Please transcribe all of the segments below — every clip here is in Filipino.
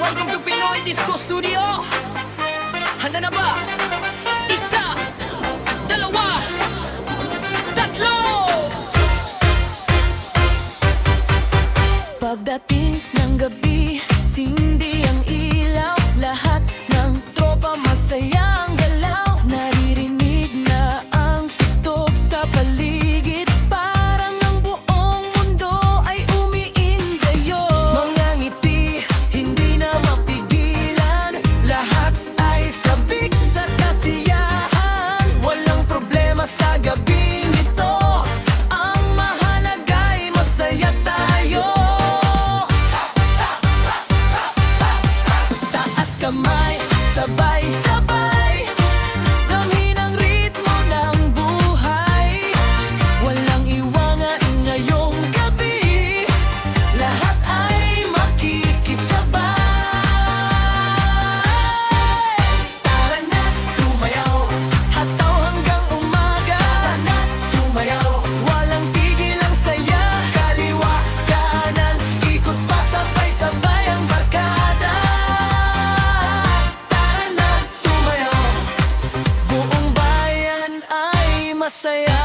welcome to Pinoy Disco Studio. Handa na ba? Isa, dalawa, tatlo! Pagdating ng gabi, sindi ang ilaw. Lahat ng tropa masaya ang galaw. Naririnig na ang tutok sa paligid. Parang ang buong mundo ay umiindayo. Mga ngiti, hindi na mapigilan. Lahat ay sabik sa kasiyahan. Walang problema sa gabing ito. Ang mahalaga'y magsaya tayo. Taas kamay, sabay-sabay. Damhin ang ritmo ng buhay. Walang iwangan ngayong gabi. Lahat ay makikisabay. Tara na't sumayaw, hataw hanggang umaga. Tara na't sumayaw, walang tigil ang saya. Kaliwa, kanan, ikot pa sabay-sabay ang barkada. Tara na't sumayaw, buong bayan ay masaya.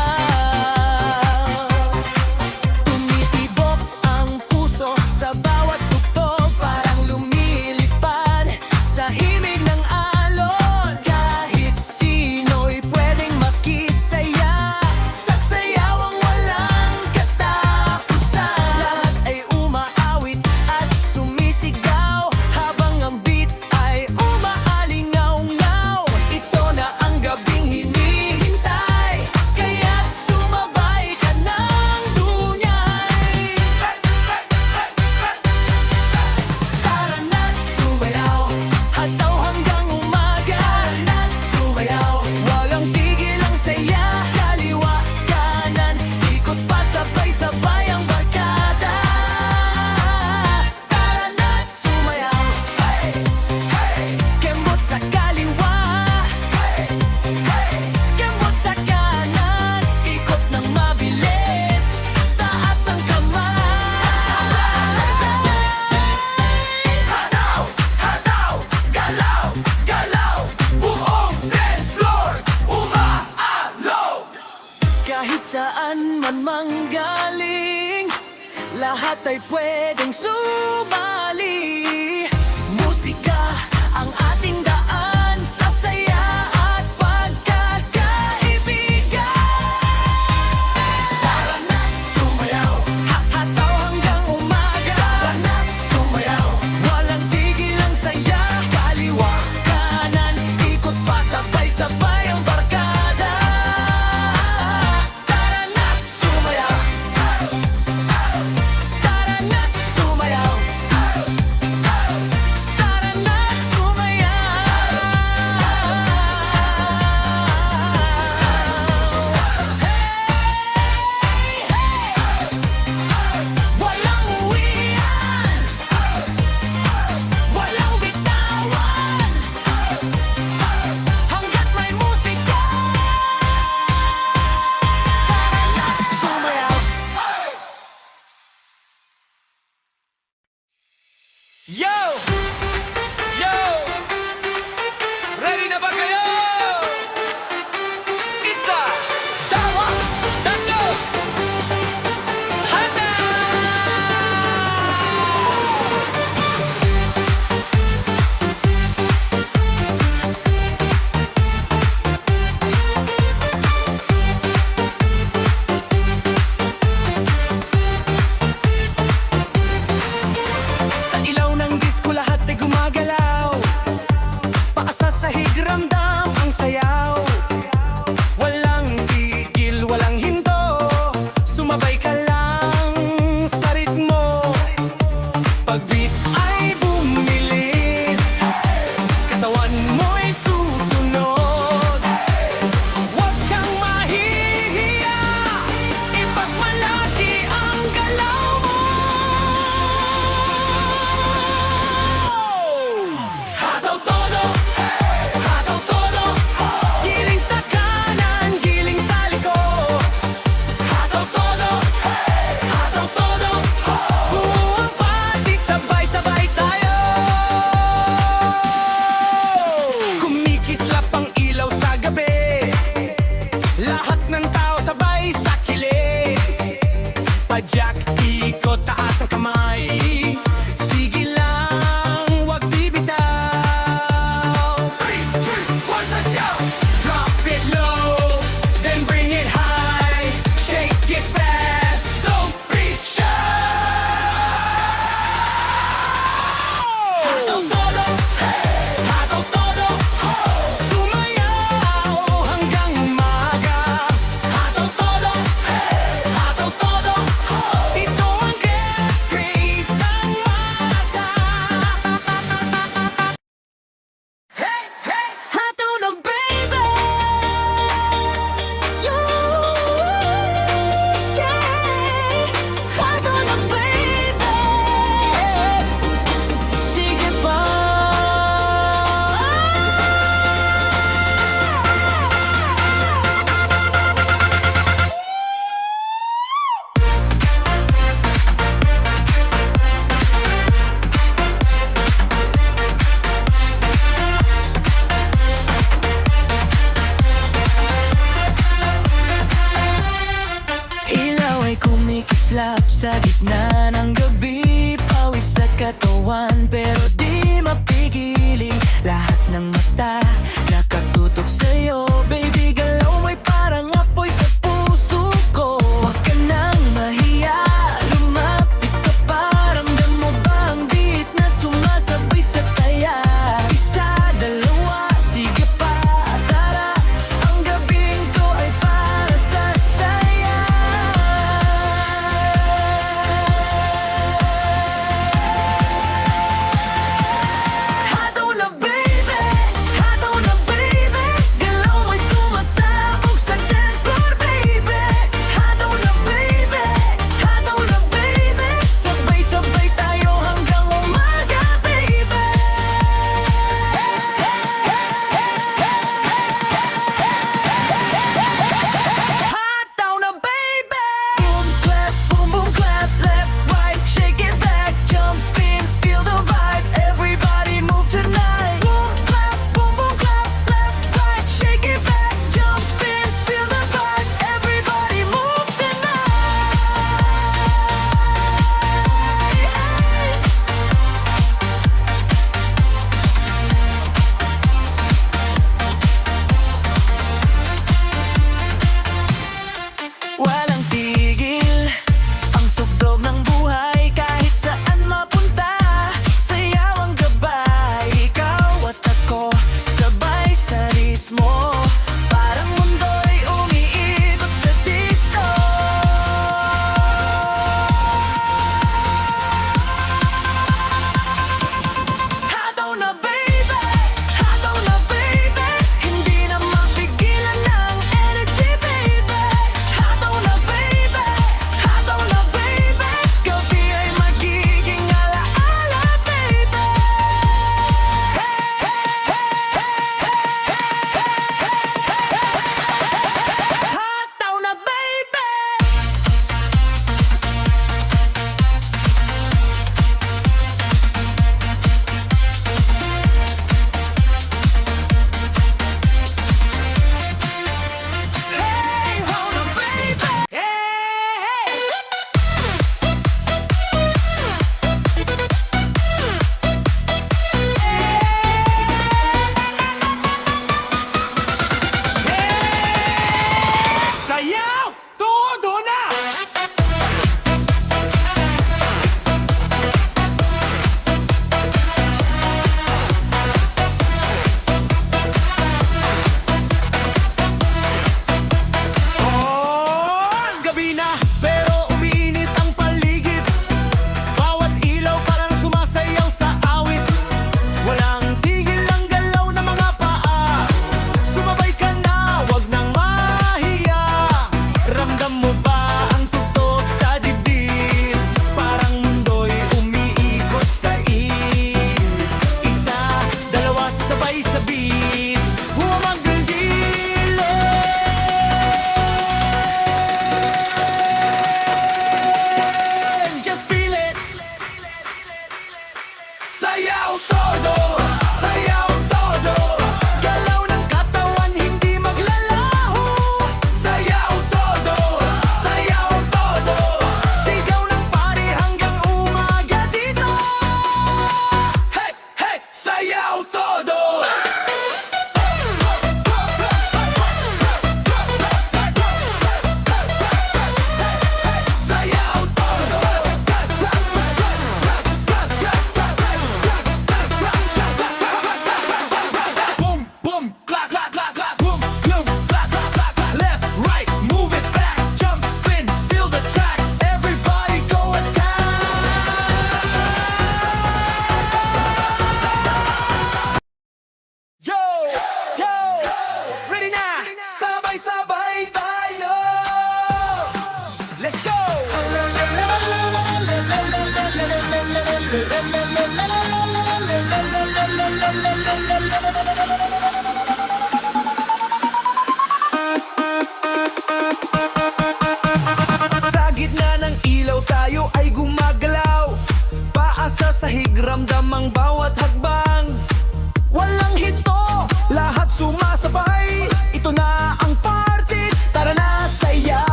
Tumitibok ang puso sa bawat tugtog. Parang lumilipad sa himig ng alon. Kahit sino'y pwedeng makisaya sa sayawang walang katapusan. Lahat ay umaawit at sumisigaw habang ang beat ay umaalingaw-ngaw. Ito na ang gabing hinihintay, kaya't sumabay ka ng dunyay. Tara na't sumayaw, hataw hanggang umaga. Tara na't sumayaw, walang tigil ang saya. Kaliwa, kanan, ikot pa sabay-sabay ang barkada. Tara na't sumayaw, hey, hey. Kembot sa kaliwa, hey, hey. Kembot sa kanan, ikot ng mabilis. Taas ang kamay. Hataw, hataw, galaw, galaw. Buong dance floor, umaalog. Kahit saan man manggaling, lahat ay pwedeng sumali. Musika ang ating daan sa saya at pagkakaibigan. Tara na't sumayaw, hataw hanggang umaga. Tara na't sumayaw, walang tigil ang saya. Kaliwa, kanan, ikot pa sabay-sabay ang barkada. Tara na't sumayaw, tara na't sumayaw. Padyak, ikot, taas ang kamay. Sige lang, wag bibitaw. 3, 2, 1, let's go! Drop it low, then bring it high. Shake it fast, don't be shy. Hatol todo, hey! Hatol todo, ho! Sumayaw hanggang umaga. Hatol todo, hey! Hatol todo, ho! Ito ang catchphrase ng masa. Hey, hey! Hatulog, baby! You, yeah! Hatulog, baby! Sige pa. Ilaw ay kumikislap sa gitna ng gabi. Pawis sa katawan pero di mapigiling lahat ng mata nakatutok sa'yo. Baby, galaw mo'y parang apoy sa puso ko. Huwag ka nang mahiya, lumapit ka pa. Ramdam mo ba ang beat na sumasabay sa taya? Isa, dalawa, sige pa, tara. Ang gabing to ay para sa saya. Hatulog, baby!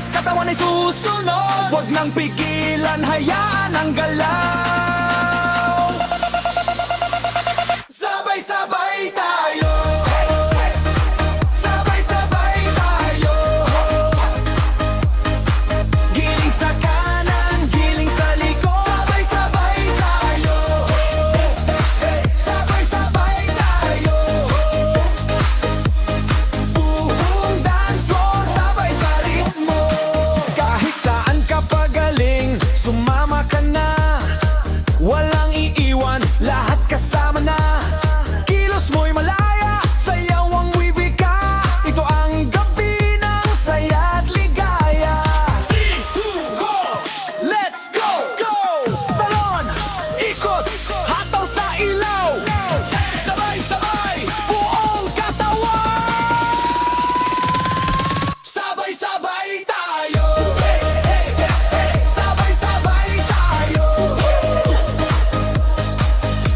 bilis, katawan ay susunod. Huwag nang pigilan, hayaan ang galaw. Sabay-sabay tayo. Sabay-sabay tayo. Giling sa kanan, giling sa likod. Sabay-sabay tayo. Sabay-sabay tayo. Buong dance floor, sabay sa ritmo. Kahit saan ka pagaling, sumama ka na. Walang iiwan, lahat kasama na. Kilos mo'y malaya, sayaw ang wibika. Ito ang gabi ng saya at ligaya. 3, 2, go! Let's go! Go! Talon! Ikot! Hataw sa ilaw! Sabay-sabay! Buong katawan! Sabay-sabay tayo! Sabay-sabay tayo!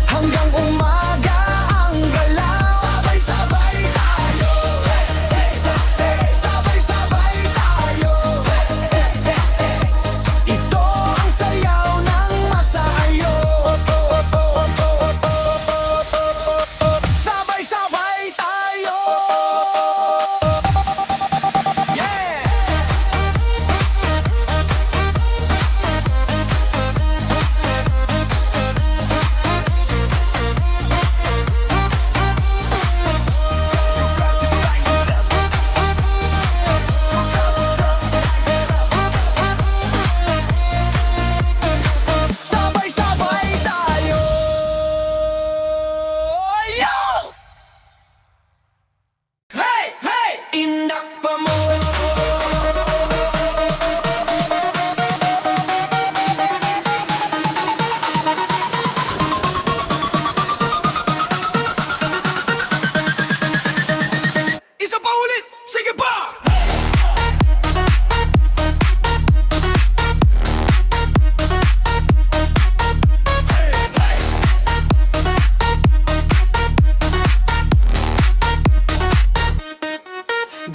Hanggang umaga ang galaw. Sabay-sabay tayo. Sabay-sabay tayo. Ito ang sayaw ng masayo. Sabay-sabay tayo. Yeah! Sabay-sabay tayo. Yo! Hey! Hey! Indak pa mo. Isa pa ulit! Sige pa!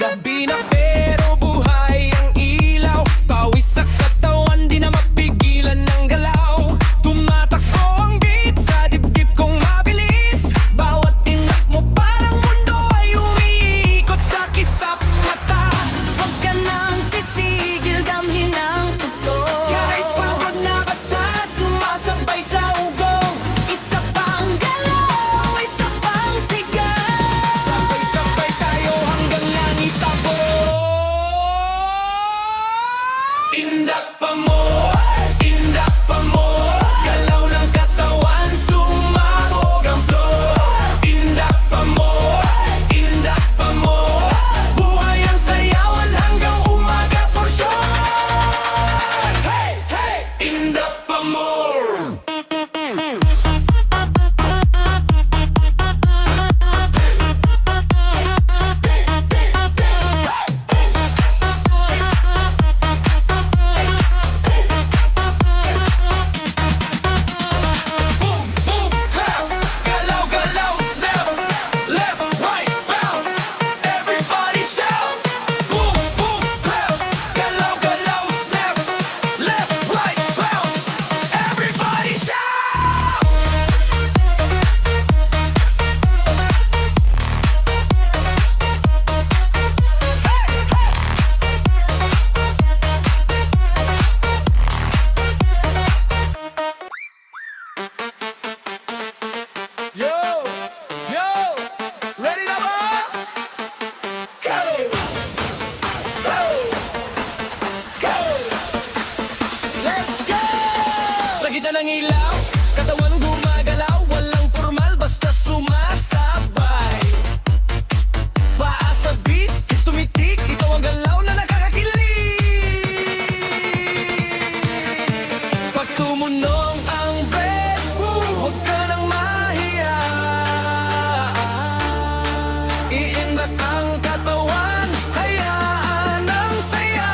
Gabi na pero buhay ang ilaw. Pawis sa katawan, di na mapigilan ng galaw. Tumatakbo ang beat sa dibdib kong mabilis. Bawat tinak mo parang mundo ay umiikot sa kisap mata. Huwag ka nang titigil, damhin ang tugtog. Kahit pagod na basta't sumasabay sa ugong. Isa pang galaw, isa pang sigaw. Sabay-sabay tayo hanggang langit ako. Indak pa mo, indak pa mo. Galaw ng katawan, sumabog ang flow. Indak pa mo, indak pa mo. Buhay ang sayawan hanggang umaga for sure. Hey, hey, indak pa mo. Boom, boom, clap. Galaw, galaw, snap. Left, right, bounce. Everybody shout. Boom, boom, clap. Galaw, galaw, snap. Left, right, bounce. Everybody shout. Yo! Yo! Ready na ba? Go! Go! Go! Let's go! Sa gitna ng ilaw, katawan gumagalaw. Walang formal, basta sumasabay. Paa sa beat, hits tumitik. Ito ang galaw na nakakakilig. Pag tumunong ang best, huwag ka nang mahiya. Iindak ang katawan, hayaan ang saya.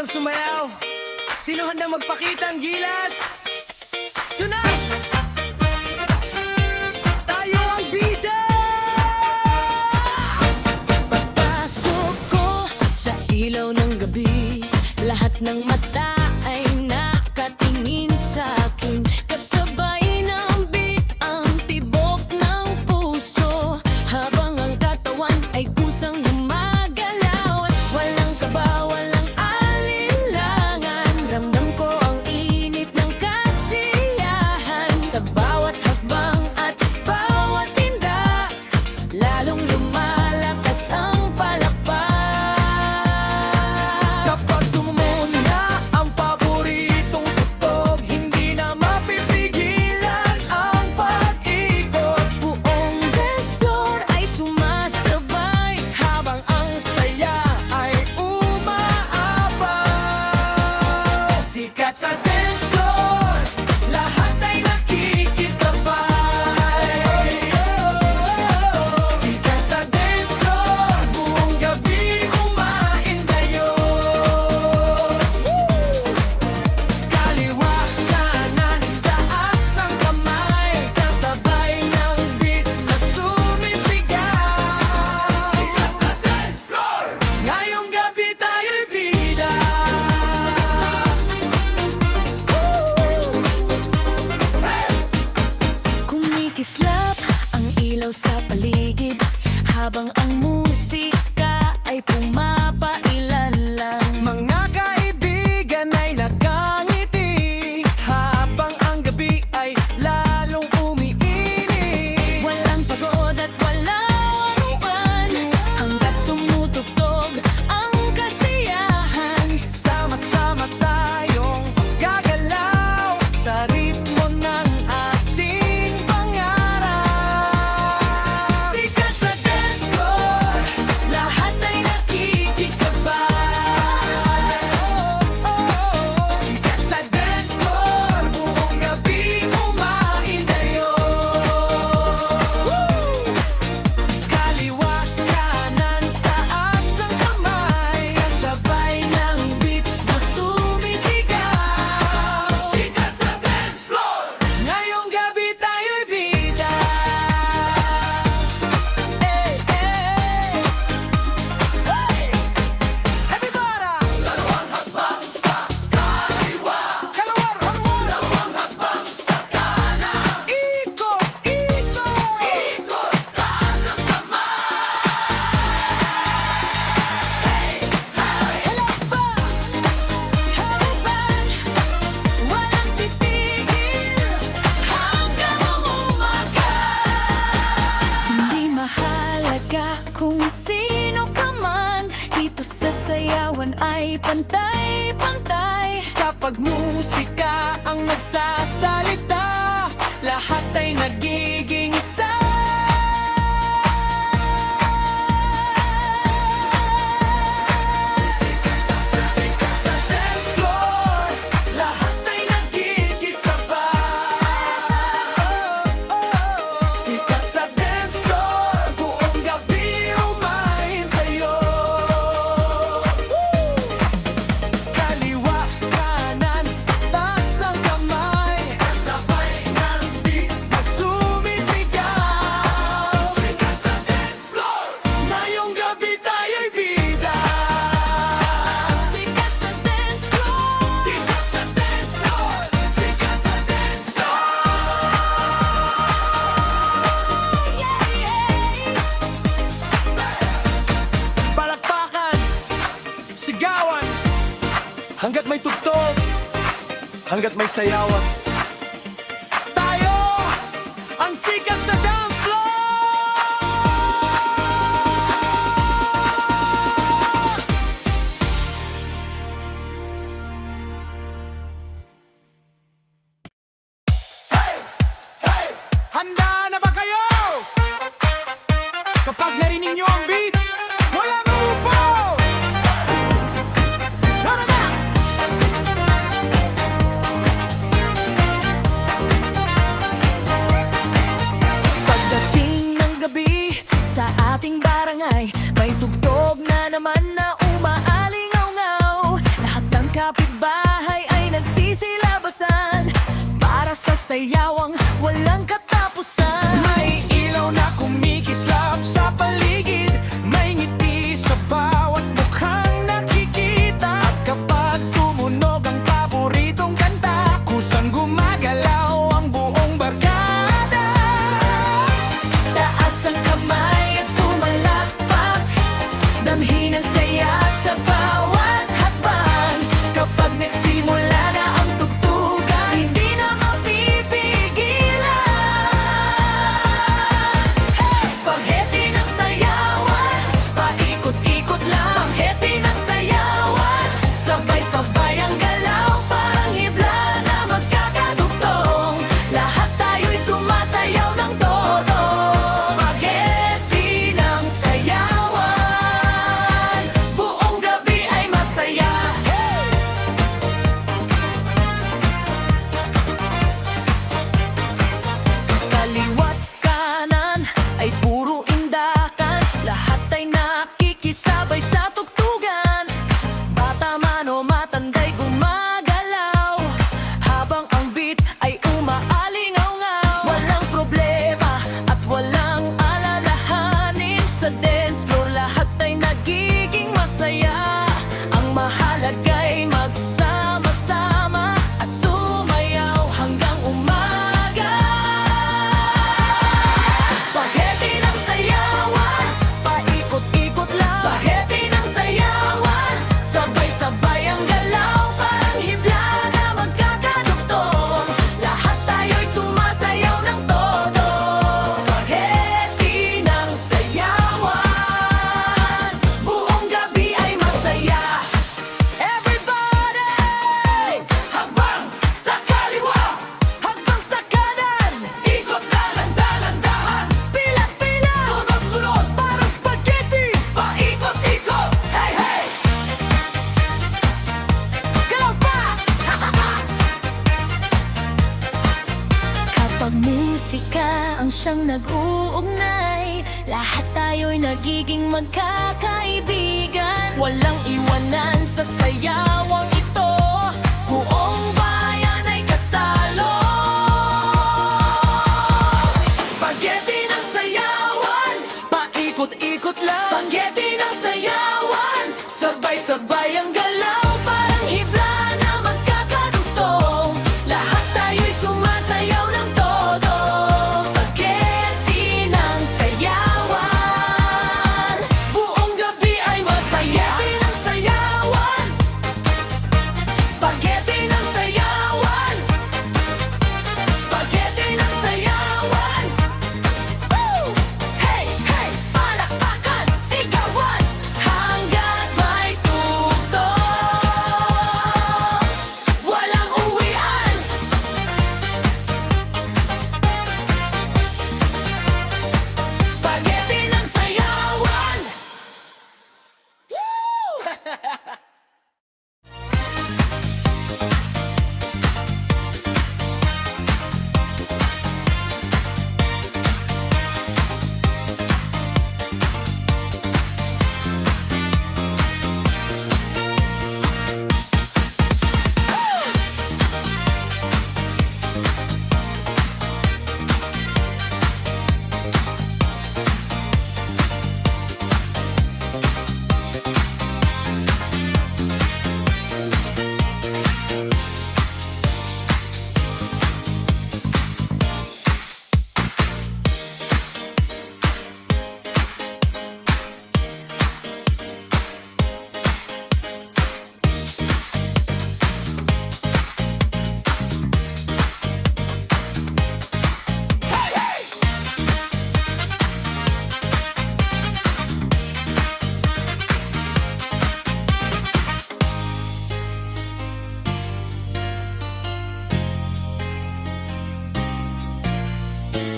handang sumayaw? Sino handang magpakita ang gilas? Tonight! Tayo ang bida! Pagpasok ko sa ilaw ng gabi, lahat ng mata ay nakatingin sa akin. Kasabay ng beat ang tibok ng puso, habang ang katawan ay kusang gumagalaw. At walang kaba, walang alinlangan, ramdam ko ang init ng kasiyahan. Sa bawat hakbang at bawat tindak, lalong lumalakas ang palakpak. Kapag dumumuna ang paboritong tugtog, hindi na mapipigilan ang pag-ikot. Buong dance floor ay sumasabay, Habang ang saya ay umaabang. Sikat sa dance floor, lahat ay nakikisabay. Sikat sa dance floor, buong gabi umaindayon. Kaliwa, kanan, taas ang kamay, kasabay ng beat na sumisigaw. Sikat sa dance floor, ngayong gabi tayo'y bida. kumikislap ang ilaw sa paligid, habang ang musika ay pumapailalang. Mga kaibigan ay nakangiti, habang ang gabi ay lalong umiinit. Walang pagod at walang uwan, hanggat tumutugtog ang kasiyahan. Sama-sama tayong gagalaw sa ritmo ng ating pangarap. Sikat sa dance floor, lahat ay nakikisabay. Sikat sa dance floor, buong gabi umaindayon. Kaliwa, kanan, taas ang kamay, kasabay ng beat na sumisigaw. Sikat sa dance floor, ngayong gabi tayo'y bida. Hey, hey! Hey! Everybody! Dalawang hakbang sa kaliwa, dalawang hakbang sa kanan. Ikot, ikot, taas ang Walang titigil hanggang umaga. Hindi mahalaga kung sino ka man, dito sa sayawan ay pantay-pantay. Kapag musika ang nagsasalita, lahat ay nagiging isa. Sikat sa dance floor, lahat ay nagkikisabay. Sikat sa dance floor, buong gabi umahintayon. Kaliwa, kanan, taas ang kamay, kasabay ng beat na sumisigaw. Sikat sa dance floor, ngayong gabi tayo'y bida. Sikat sa dance floor, Sikat sa dance floor, sikat sa dance yeah, yeah. Palakpakan, sigawan, hanggat may tugtog, hanggat may sayawan. Tayo ang sikat sa dance floor! Handa na ba kayo? Kapag narinig niyo ang beat, walang upo! Tara na! ating barangay, may tugtog na naman na umaalingaw-ngaw. Lahat ng sayawang walang katapusan. May ilaw na kumikislap sa paligid, may ngiti sa bawat mukhang nakikita. At kapag tumunog ang paboritong kanta, kusang gumagalaw ang buong barkada. Taas ang kamay at pumalakpak, damhin ang saya sa bawat hakbang. Kapag nagsimula na ang tugtugan, hindi na mapipigilan. Spaghetti ng sayawan, paikot-ikot lang. Spaghetti ng sayawan, sabay-sabay ang galaw, parang hibla na magkakadugtong. Lahat tayo'y sumasayaw ng todo. Spaghetti ng sayawan, buong gabi ay masaya. Kaliwat kanan ay puro indakan, lahat ay nakikisabay sa tugtugan. Bata man o matanda'y gumagalaw, habang ang beat ay umaalingaw-ngaw. Walang problema at walang alalahanin, sa dance floor lahat ay nagiging masaya. Ang mahalaga'y magsama-sama at sumayaw hanggang umaga. Spaghetti ng sayawan, paikot-ikot lang. Spaghetti ng sayawan, sabay-sabay ang galaw, parang hibla na magkakadugtong. Lahat tayo'y sumasayaw ng todo. Spaghetti ng sayawan, buong gabi ay masaya. Everybody! Hakbang sa kaliwa, Hakbang sa kanan, ikot na landahan-dahan, pila-pila, sunod-sunod, parang spaghetti. paikot-ikot, hey hey! Galaw pa! Kapag musika ang siyang nag-uugnay, lahat tayo'y nagiging magkakaibigan. Walang iwanan sa sayawang ito, buong bayan ay kasalo. Spaghetti ng sayawan, Paikot-ikot lang, spaghetti ng sayawan, sabay-sabay ang galaw, parang hibla na magkakadugtong. Lahat tayo'y sumasayaw ng todo. Spaghetti ng sayawan, buong gabi ay masaya. Spaghetti ng sayawan, spaghetti ng sayawan, spaghetti ng sayawan. Woo! Hey, hey! Palakpakan, sigawan, hanggat may tugtog. Walang uwian. Spaghetti ng sayawan. Woo!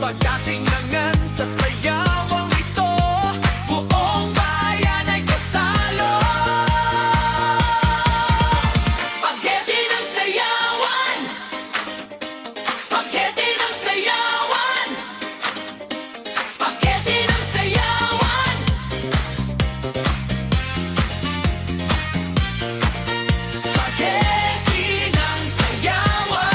pagkatingangan sa sayawang ito, buong bayan ay kasalo. Spaghetti ng sayawan, spaghetti ng sayawan, spaghetti ng sayawan. Spaghetti ng sayawan.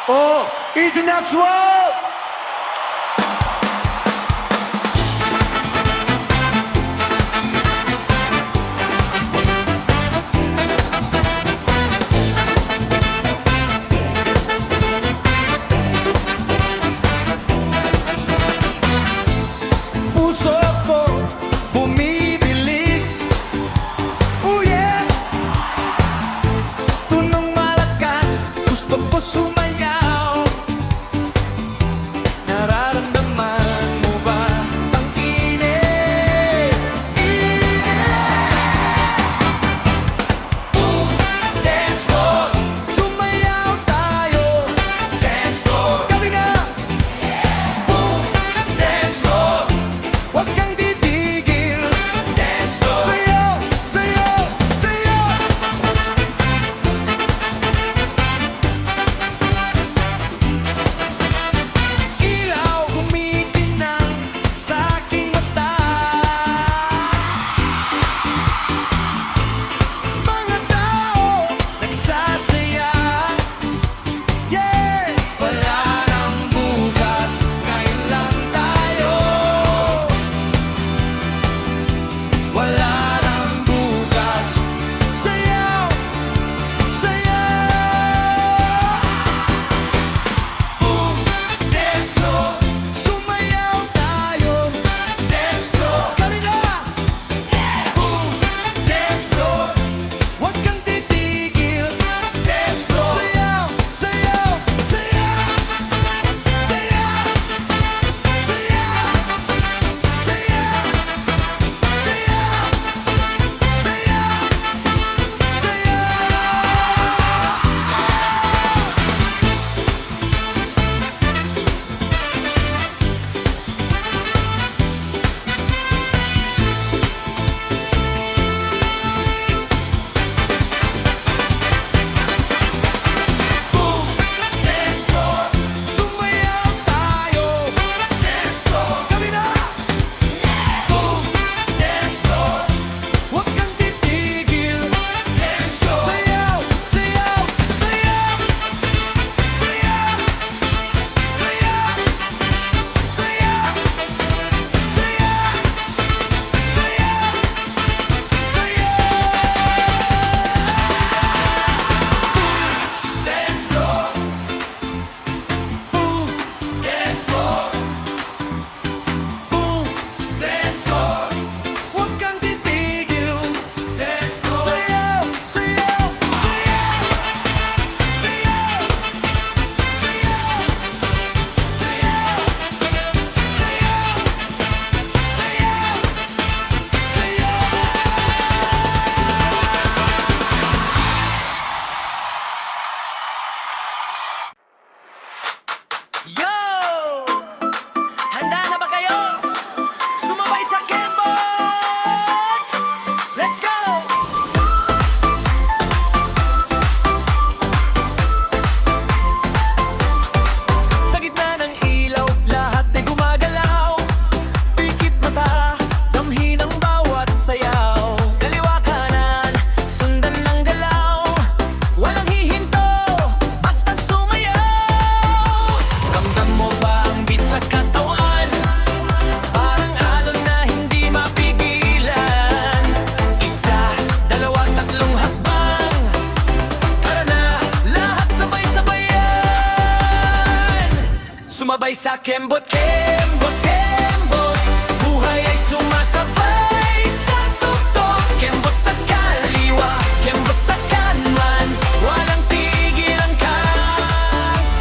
Oh, easy natural! Puso ko bumibilis. Oh yeah! Tunong malakas, gusto ko sumayaw. Nararamdaman mo ba ang init? Dance floor, sumayaw tayo. Dance floor, gabi na. Dance floor, huwag kang titigil. Dance floor, sayaw, sayaw, sayaw. Ilaw kumikinang sa aking mata. Mga tao nagsasaya. Yeah! Wala nang bukas, ngayon lang tayo. Wala nang bukas. Sayaw, sayaw. Dance floor, sumayaw tayo. Dance floor, kami na. Dance floor, huwag kang titigil. Dance floor, sayaw, sayaw, sayaw. Sayaw, sayaw, sayaw, Dance floor, sumayaw tayo. Dance floor, kami na. Dance floor, huwag kang titigil. Dance floor, sayaw, sayaw, sayaw. Sayaw, sayaw, sayaw, sayaw, sayaw. Dance floor, dance floor, dance floor, huwag kang titigil. Dance floor, sayaw, sayaw, sayaw, sayaw, sayaw, sayaw, sayaw, Yo! Handa na ba kayo? Sumabay sa Kembot! Let's go! Sa gitna ng ilaw, lahat ay gumagalaw. Pikit mata, damhin ang bawat sayaw. Kaliwa kanan, sundan ng galaw. Walang hihinto, basta sumayaw. Ramdam mo ba ang beat sa katawan? Parang alon na hindi mapigilan. Isa, dalawa, tatlong hakbang. Tara na, lahat sabay-sabayan. Sumabay sa Kembot, Kembot, Kembot. Buhay ay sumasabay sa tuktok. Kembot sa kaliwa, Kembot sa kanan. Walang tigil ang kasiyahan.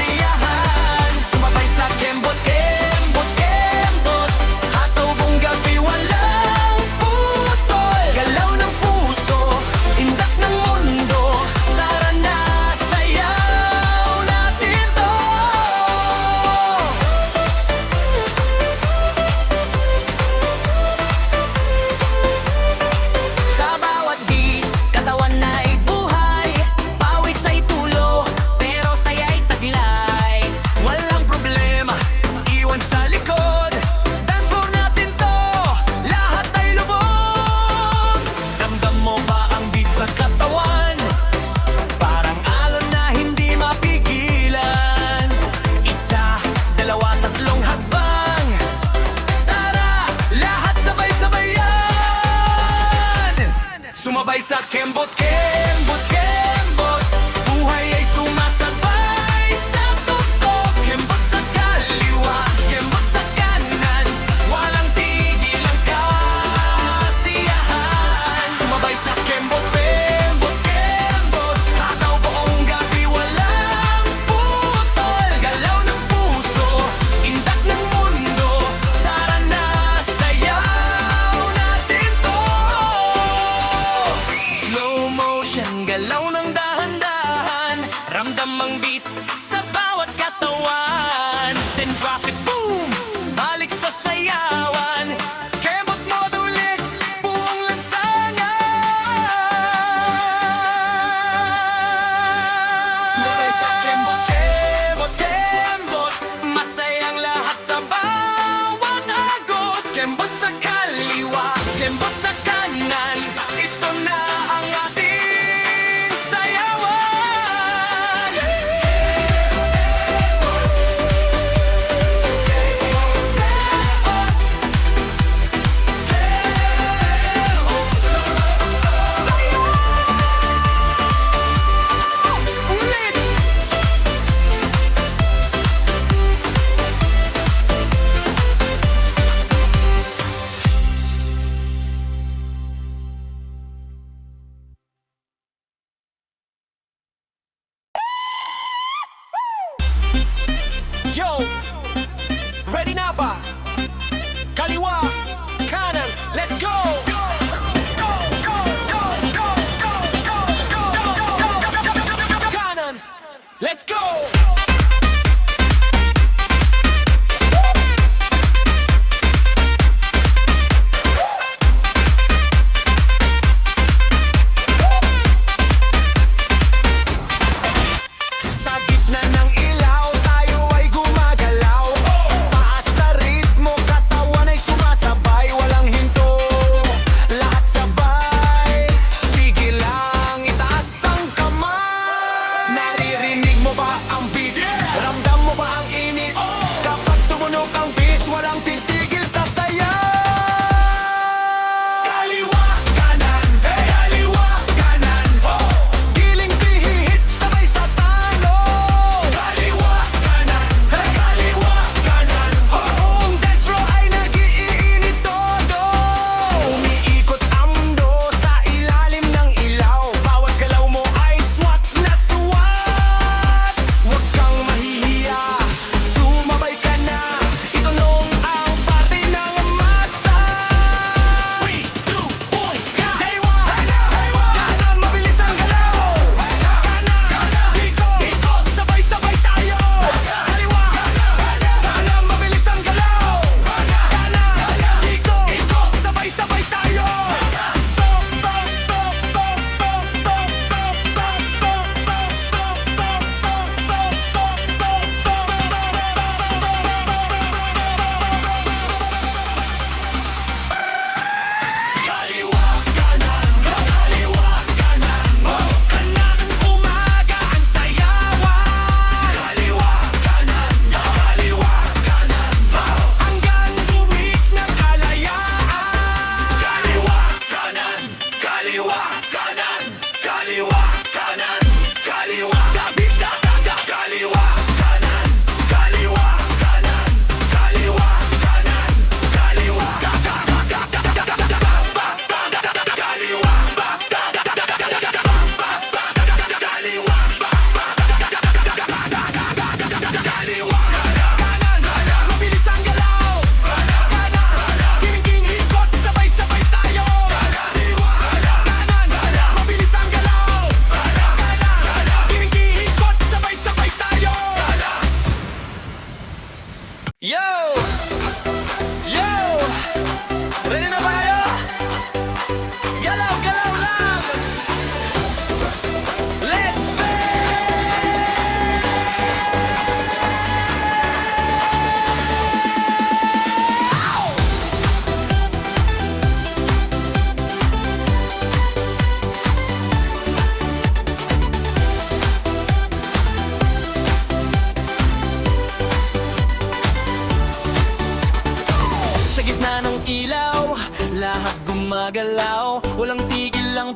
Sumabay sa Kembot, Kembot, Kembot. Hataw buong gabi, walang putol. Galaw ng puso, indak ng mundo. Tara na, sayaw natin to. Sumabay sa kembot, kembot, kembot. Buhay ay sumasabay sa tuktok. Kembot sa kaliwa, kembot sa kanan. Walang tigil ang kasiyahan. Sumabay sa kembot, kembot, kembot. Hataw buong gabi, walang putol. Galaw ng puso, indak ng mundo. Tara na, sayaw natin to. Slow motion, galaw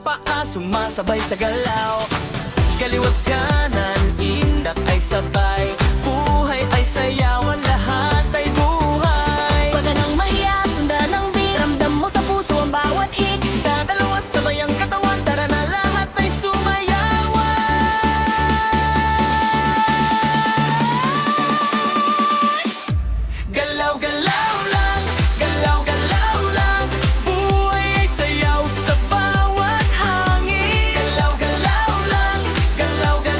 paa, sumasabay sa galaw. Kaliwat kanan, indak ay sabay. Buhay ay sayawan, lahat ay buhay. Wag ka nang mahiya, sundan ang beat. Ramdam mo sa puso ang bawat hit. Sa dalawa sabay ang katawan, tara na lahat ay sumayawan. Galaw-galaw lang, galaw-galaw lang. Buhay ay sayaw sa bawat hangin. Galaw-galaw lang, galaw-galaw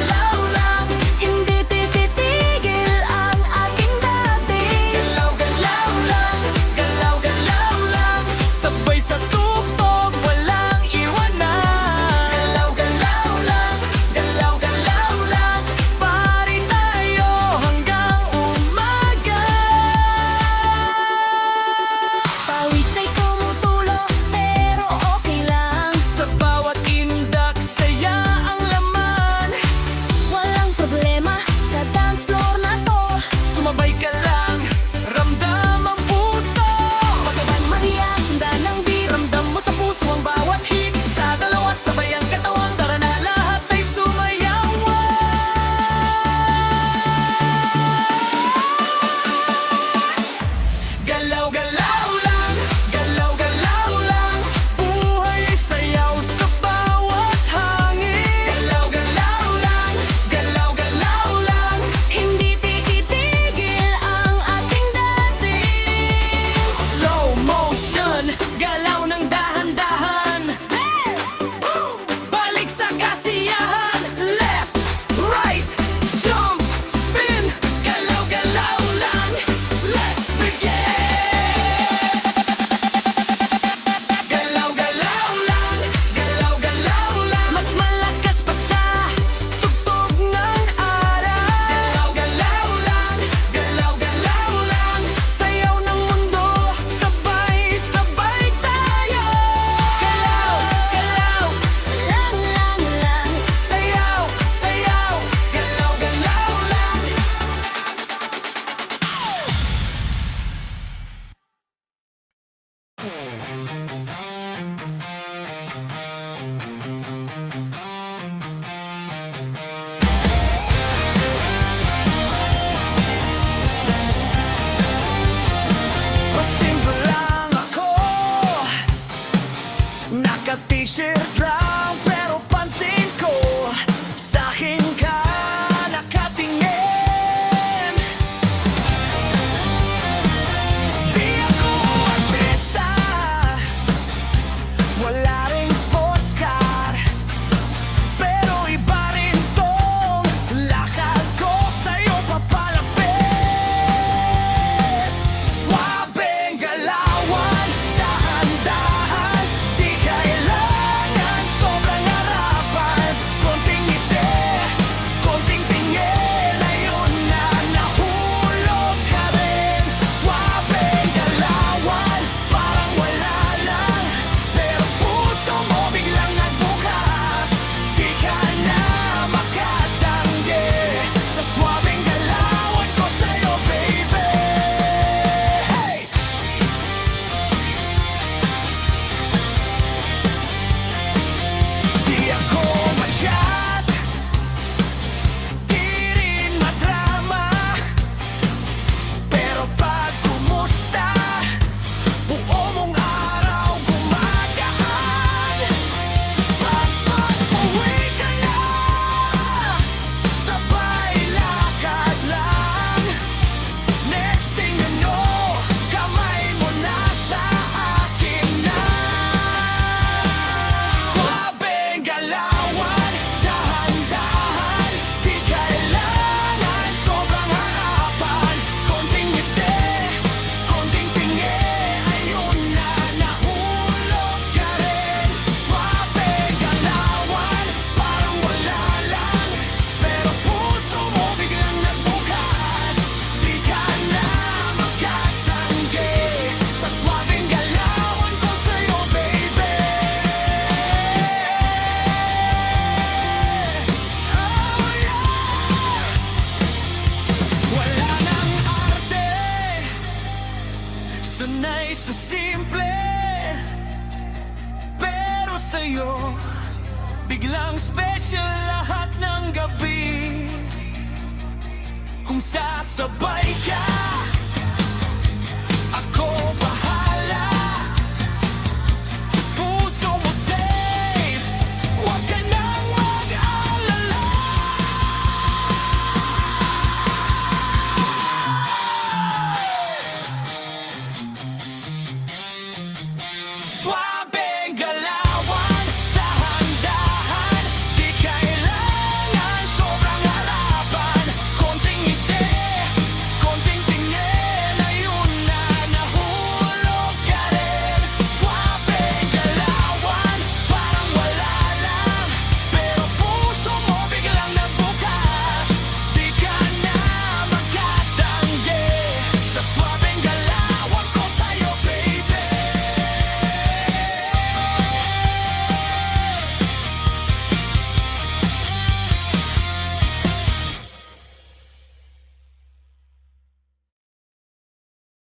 Biglang special lahat ng gabi Kung sasabay ka